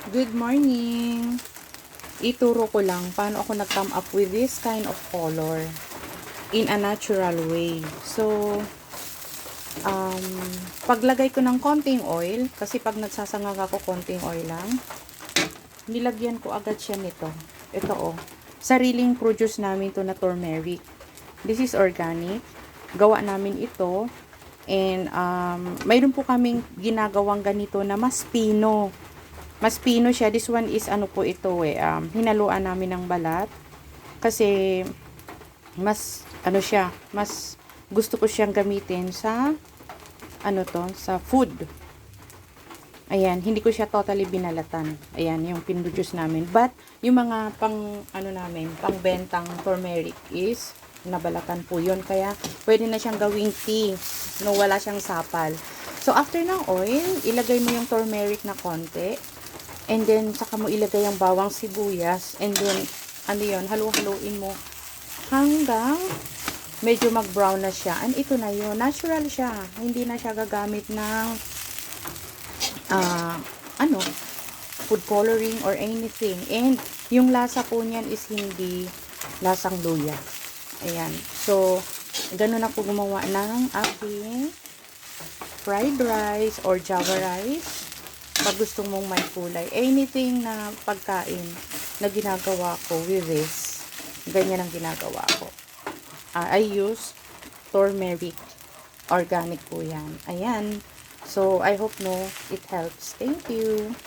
Good morning! Ituro ko lang paano ako nag-come up with this kind of color in a natural way. So, paglagay ko ng konting oil, kasi pag nagsasangag ako konting oil lang, nilagyan ko agad siya nito. Ito sariling produce namin to na turmeric. This is organic. Gawa namin ito. And, mayroon po kaming ginagawang ganito na mas pino. Mas pino siya. This one is ano po ito hinaluan namin ng balat. Kasi, mas, ano siya, mas gusto ko siyang gamitin sa, sa food. Ayan, hindi ko siya totally binalatan. Ayan, yung pinujuice namin. But, yung mga pang bentang turmeric is, nabalatan po yun. Kaya, pwede na siyang gawing tea. No, wala siyang sapal. So, after ng oil, ilagay mo yung turmeric na konti. And then, saka mo ilagay yung bawang sibuyas. And then, halu-haluin mo hanggang medyo mag-brown na siya. And ito na yun. Natural siya. Hindi na siya gagamit ng food coloring or anything. And yung lasa po niyan is hindi lasang luya. Ayan. So, ganun ako gumawa ng aking fried rice or java rice. Pag gusto mong may kulay. Anything na pagkain na ginagawa ko with this. Ganyan ang ginagawa ko. I use turmeric. Organic po yan. Ayan. So, I hope it helps. Thank you.